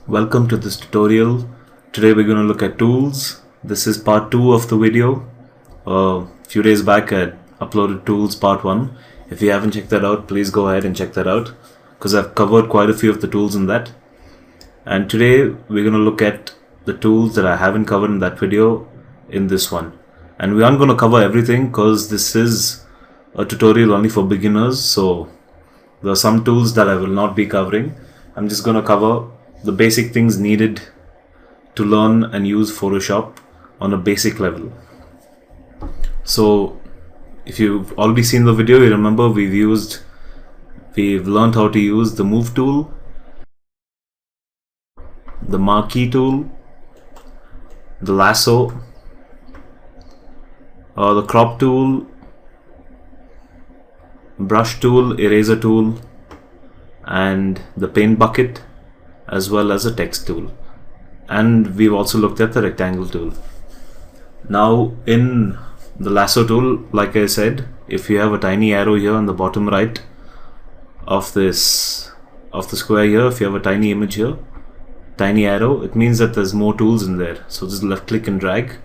Welcome to this tutorial. Today we're going to look at tools. This is part 2 of the video. A few days back I uploaded tools part 1. If you haven't checked that out, please go ahead and check that out because I've covered quite a few of the tools in that. And today we're going to look at the tools that I haven't covered in that video in this one. And we aren't going to cover everything because this is a tutorial only for beginners, so there are some tools that I will not be covering. I'm just going to cover the basic things needed to learn and use Photoshop on a basic level. So if you've already seen the video, you remember we've learned how to use the move tool, the marquee tool, the lasso, the crop tool, brush tool, eraser tool, and the paint bucket, as well as a text tool. And we've also looked at the rectangle tool. Now in the lasso tool, like I said, if you have a tiny arrow here on the bottom right of the square here, if you have a tiny image here, tiny arrow, it means that there's more tools in there. So just left click and drag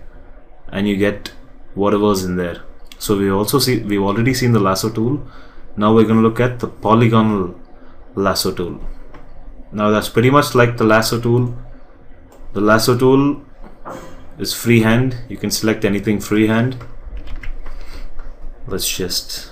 and you get whatever's in there. So we've already seen the lasso tool. Now we're going to look at the polygonal lasso tool. Now that's pretty much like the lasso tool. The lasso tool is freehand. You can select anything freehand. Let's just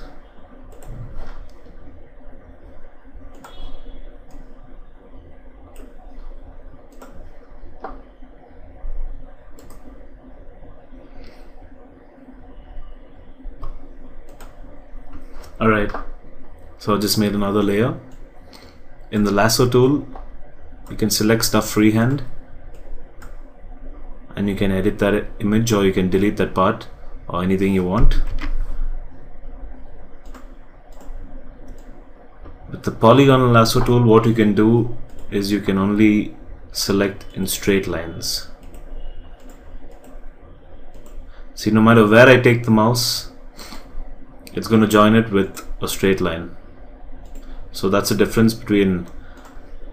Alright, so I just made another layer. In the lasso tool, you can select stuff freehand and you can edit that image, or you can delete that part or anything you want. With the polygonal lasso tool, what you can do is you can only select in straight lines. See, no matter where I take the mouse, it's going to join it with a straight line. So that's the difference between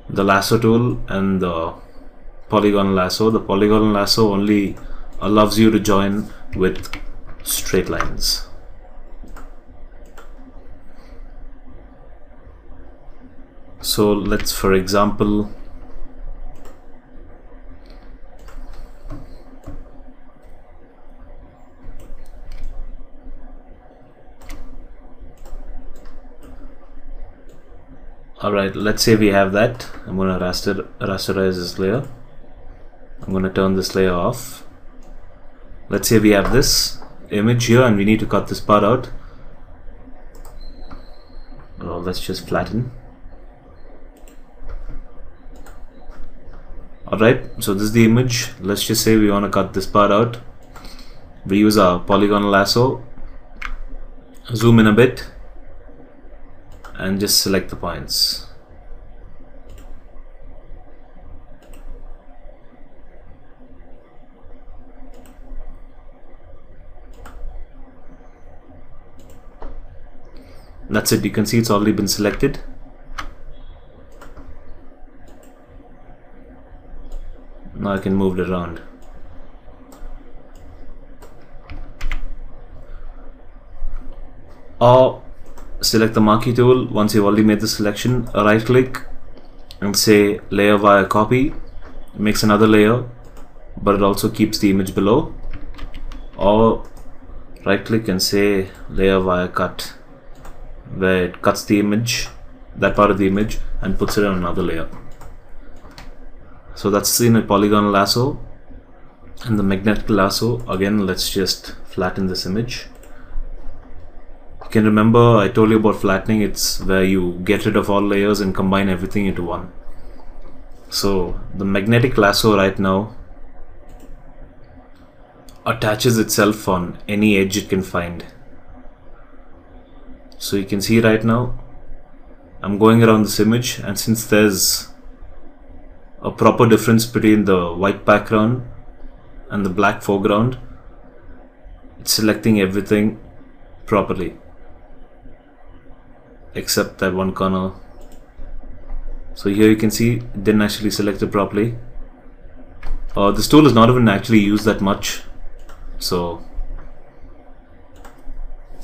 the lasso tool and the polygonal lasso. The polygonal lasso only allows you to join with straight lines. So let's, for example, alright, let's say we have that. I'm going to rasterize this layer. I'm going to turn this layer off. Let's say we have this image here and we need to cut this part out. Well, let's just flatten. Alright, so this is the image. Let's just say we want to cut this part out. We use our polygonal lasso, zoom in a bit, and just select the points. That's it. You can see it's already been selected. Now I can move it around. Or select the marquee tool. Once you've already made the selection, right click and say layer via copy. It makes another layer, but it also keeps the image below. Or right click and say layer via cut, where it cuts the image, that part of the image, and puts it on another layer. So that's in a polygonal lasso. And the magnetic lasso, again, let's just flatten this image. You can remember I told you about flattening. It's where you get rid of all layers and combine everything into one. So the magnetic lasso right now attaches itself on any edge it can find. So you can see right now I'm going around this image, and since there's a proper difference between the white background and the black foreground, it's selecting everything properly except that one corner So here you can see it didn't actually select it properly. This tool is not even actually used that much. So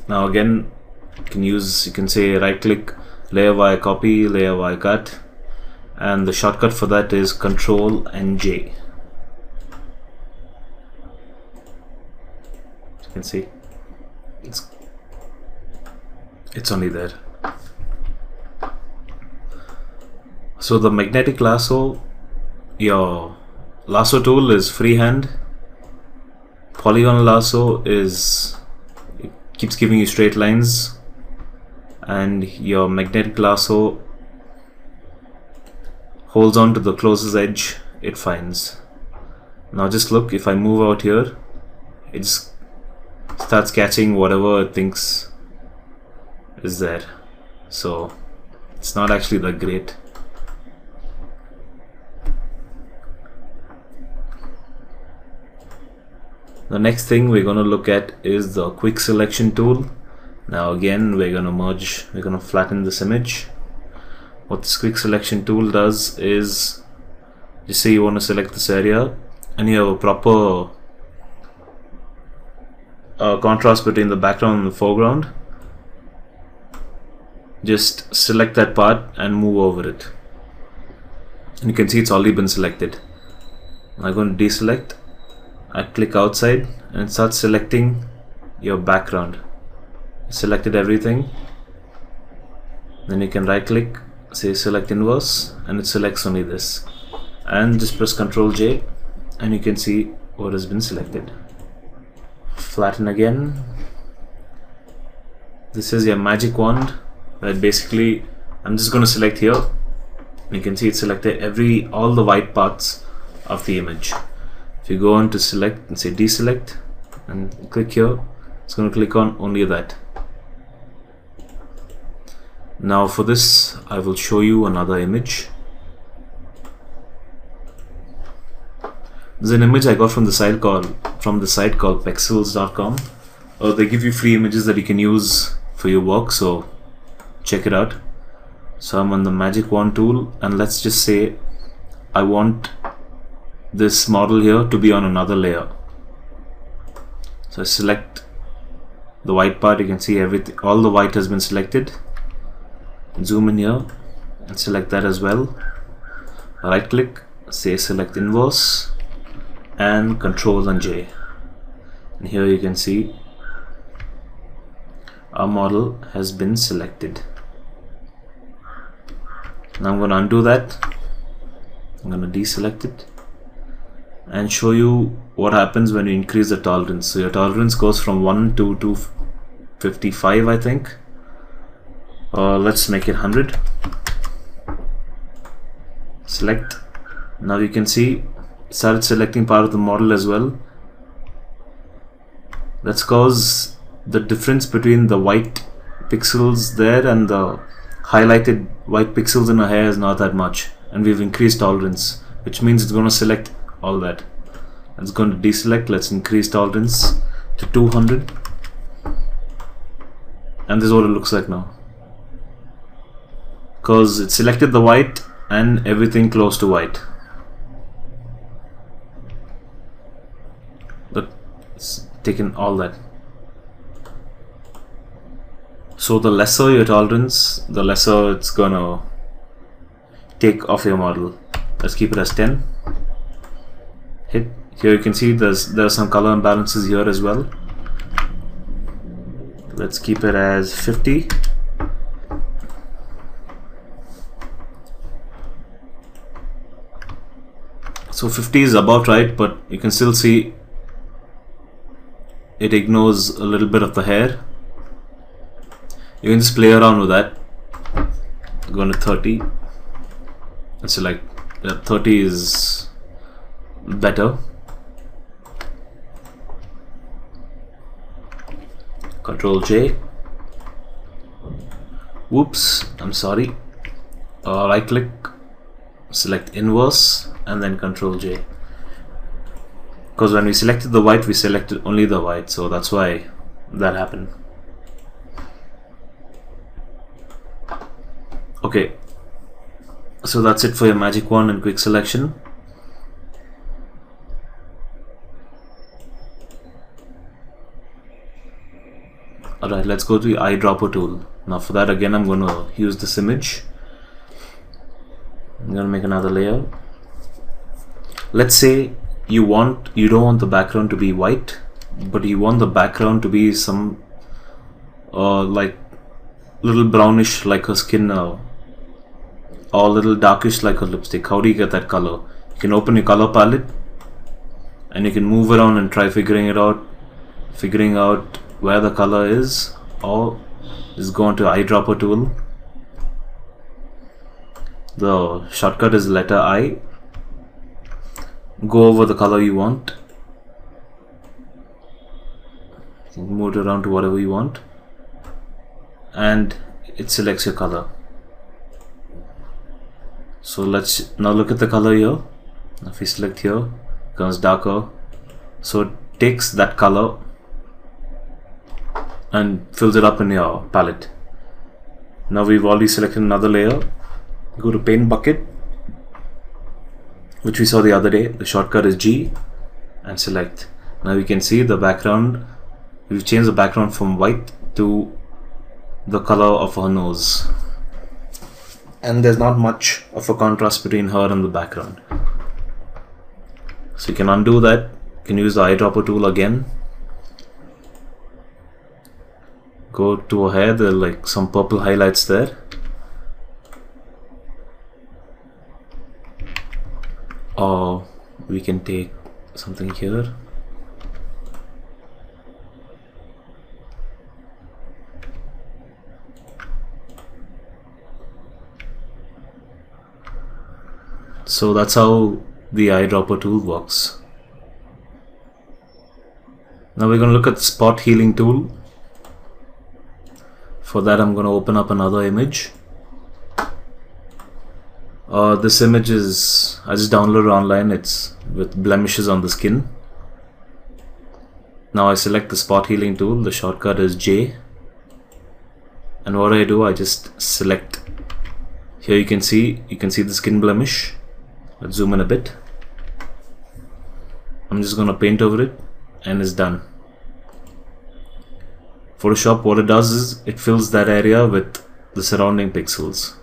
now again, you can say right click, layer via copy, layer via cut, and the shortcut for that is Control and J. You can see it's only there. So the magnetic lasso, your lasso tool is freehand. Polygon lasso is, it keeps giving you straight lines, and your magnetic lasso holds on to the closest edge it finds. Now just look, if I move out here, it just starts catching whatever it thinks is there. So it's not actually that great. The next thing we're going to look at is the quick selection tool. Now again, we're going to flatten this image. What this quick selection tool does is, just say you want to select this area and you have a proper contrast between the background and the foreground. Just select that part and move over it. And you can see it's already been selected. I'm going to deselect. I click outside and it starts selecting your background. Selected everything. Then you can right click, say select inverse, and it selects only this. And just press Ctrl J and you can see what has been selected. Flatten again. This is your magic wand, where basically I'm just going to select here. You can see it selected all the white parts of the image. If you go on to select and say deselect and click here, it's going to click on only that. Now for this, I will show you another image. There's an image I got from the site called pexels.com. They give you free images that you can use for your work, so check it out. So I'm on the magic wand tool, and let's just say I want this model here to be on another layer. So I select the white part. You can see everything, all the white has been selected. Zoom in here and select that as well. Right click, say select inverse, and Control and J. And here you can see our model has been selected. Now I'm going to undo that. I'm going to deselect it and show you what happens when you increase the tolerance. So your tolerance goes from 1 to 255, I think. Let's make it 100. Select. Now you can see it started selecting part of the model as well. That's because the difference between the white pixels there and the highlighted white pixels in our hair is not that much, and we've increased tolerance, which means it's going to select all that. It's going to deselect. Let's increase tolerance to 200, and this is what it looks like now, because it selected the white and everything close to white. But it's taken all that. So the lesser your tolerance, the lesser it's gonna take off your model. Let's keep it as 10. Hit. Here you can see there are some color imbalances here as well. Let's keep it as 50. So 50 is about right, but you can still see it ignores a little bit of the hair. You can just play around with that. Go to 30 and select 30 is better. Control J. Whoops, I'm sorry. Right click, select inverse, and then Control J. Because when we selected the white, we selected only the white, so that's why that happened. Okay, So that's it for your magic wand and quick selection. Alright, let's go to the eyedropper tool. Now for that, again, I'm going to use this image. I'm going to make another layer. Let's say you don't want the background to be white, but you want the background to be some like little brownish like her skin, or little darkish like her lipstick. How do you get that color? You can open your color palette and you can move around and try figuring out where the color is, or just go into eyedropper tool. The shortcut is letter I. Go over the color you want. You can move it around to whatever you want, and it selects your color. So let's now look at the color here. If we select here, it becomes darker. So it takes that color and fills it up in your palette. Now we've already selected another layer. Go to paint bucket, which we saw the other day. The shortcut is G, and select. Now you can see the background. We've changed the background from white to the color of her nose, and there's not much of a contrast between her and the background. So you can undo that. You can use the eyedropper tool again. Go to her hair. There are like some purple highlights there. Or we can take something here. So that's how the eyedropper tool works. Now we're going to look at the spot healing tool. For that, I'm going to open up another image. This image is, I just downloaded online. It's with blemishes on the skin. Now I select the spot healing tool. The shortcut is J. And what I do, I just select. Here you can see the skin blemish. Let's zoom in a bit. I'm just going to paint over it, and it's done. Photoshop, what it does is it fills that area with the surrounding pixels.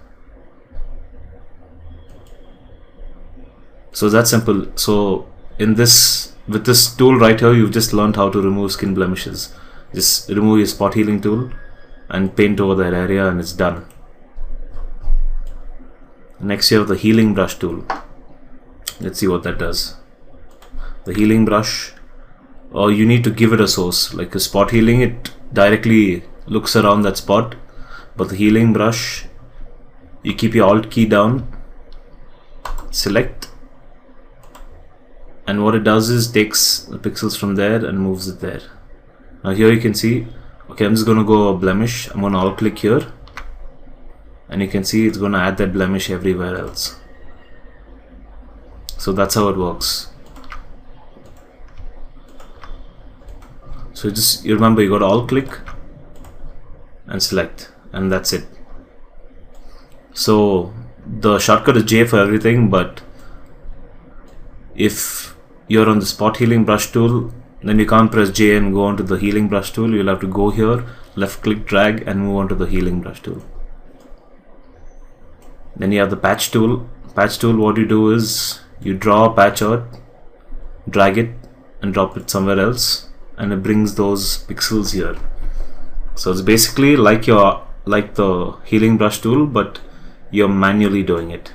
So that's simple. So with this tool right here, you've just learned how to remove skin blemishes. Just remove your spot healing tool and paint over that area, and it's done. Next you have the healing brush tool. Let's see what that does. The healing brush, or you need to give it a source. Like a spot healing, it directly looks around that spot, but the healing brush, you keep your Alt key down, select, and what it does is takes the pixels from there and moves it there. Now here you can see, okay, I'm just going to go a blemish. I'm going to alt click here, and you can see it's going to add that blemish everywhere else. So that's how it works. So you remember, you got to alt click and select, and that's it. So the shortcut is J for everything, but if you're on the spot healing brush tool, then you can't press J and go onto the healing brush tool. You'll have to go here, left click, drag, and move on to the healing brush tool. Then you have the patch tool. Patch tool, what you do is you draw a patch out, drag it, and drop it somewhere else, and it brings those pixels here. So it's basically like the healing brush tool, but you're manually doing it.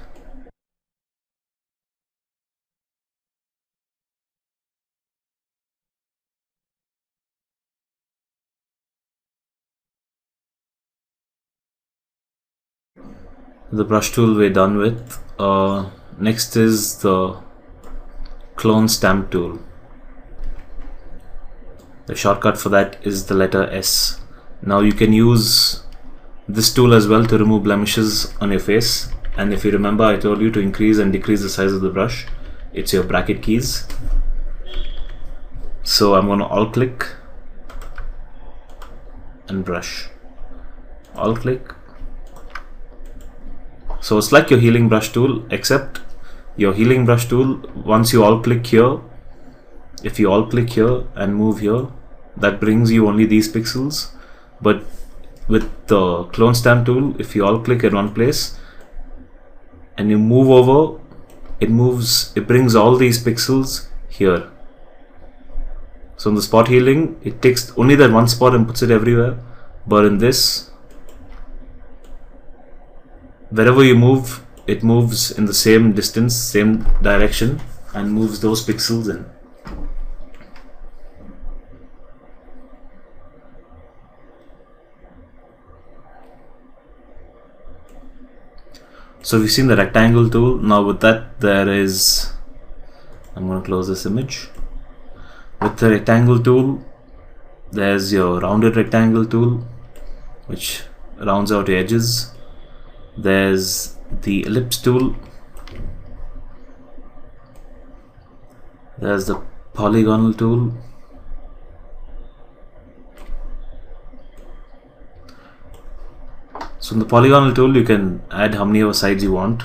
The brush tool we're done with. Next is the clone stamp tool. The shortcut for that is the letter S. Now you can use this tool as well to remove blemishes on your face, and if you remember, I told you to increase and decrease the size of the brush. It's your bracket keys. So I'm going to alt click and brush, alt click. So it's like your healing brush tool, except your healing brush tool, once you all click here, if you all click here and move here, that brings you only these pixels. But with the clone stamp tool, if you all click in one place and you move over, it brings all these pixels here. So in the spot healing, it takes only that one spot and puts it everywhere. But in this, wherever you move, it moves in the same distance, same direction, and moves those pixels in. So we've seen the rectangle tool. Now with that, there is, I'm going to close this image. With the rectangle tool, there's your rounded rectangle tool, which rounds out your edges. There's the ellipse tool. There's the polygonal tool. So in the polygonal tool, you can add how many of sides you want.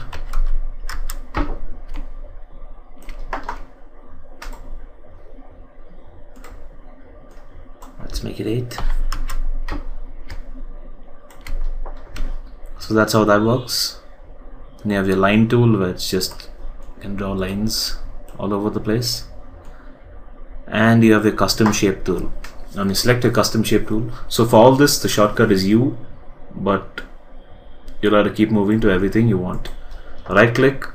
Let's make it 8. So that's how that works. And you have your line tool, where it's just, you can draw lines all over the place. And you have your custom shape tool. Now you select your custom shape tool. So for all this, the shortcut is U, but you'll have to keep moving to everything you want. Right click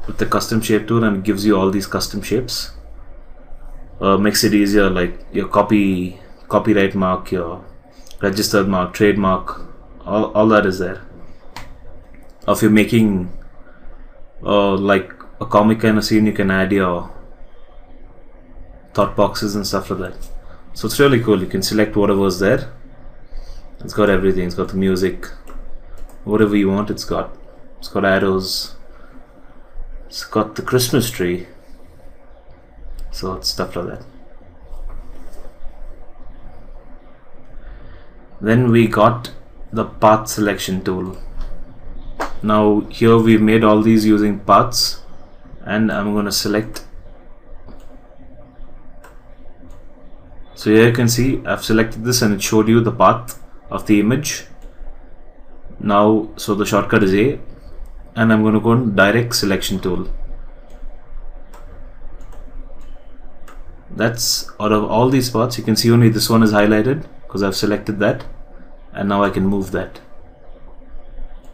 with the custom shape tool and it gives you all these custom shapes. Makes it easier, like your copyright mark, your registered mark, trademark, all that is there. Or if you're making like a comic kind of scene, you can add your thought boxes and stuff like that. So it's really cool. You can select whatever's there. It's got everything. It's got the music, whatever you want. It's got arrows. It's got the Christmas tree. So it's stuff like that. Then we got the path selection tool. Now here we've made all these using paths, and I'm going to select. So here you can see I've selected this and it showed you the path of the image. Now, so the shortcut is A, and I'm going to go on direct selection tool. That's out of all these paths, you can see only this one is highlighted because I've selected that, and now I can move that.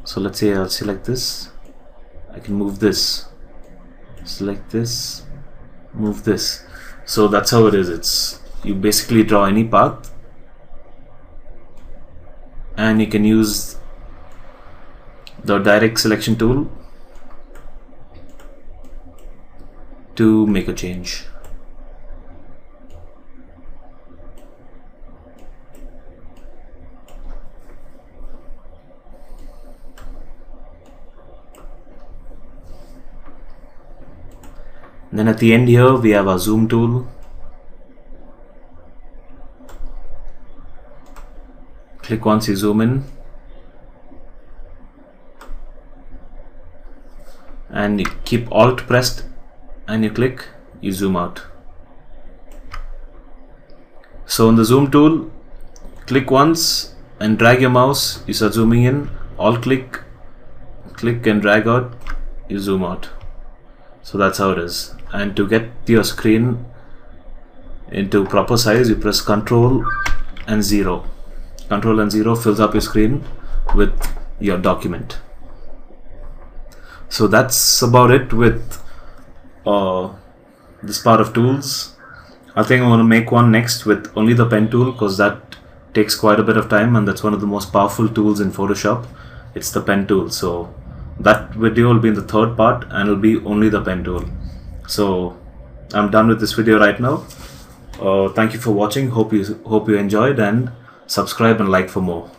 So let's say I'll select this, I can move this, select this, move this. So that's how it is. It's, you basically draw any path and you can use the direct selection tool to make a change. Then at the end here we have our zoom tool. Click once, you zoom in, and you keep Alt pressed and you click, you zoom out. So in the zoom tool, click once and drag your mouse, you start zooming in. Alt click, click and drag out, you zoom out. So that's how it is. And to get your screen into proper size, you press Ctrl and 0. Ctrl and 0 fills up your screen with your document. So that's about it with this part of tools. I think I'm going to make one next with only the pen tool, because that takes quite a bit of time and that's one of the most powerful tools in Photoshop. It's the pen tool. So that video will be in the third part and it'll be only the pen tool. So I'm done with this video right now. Thank you for watching. Hope you enjoyed, and subscribe and like for more.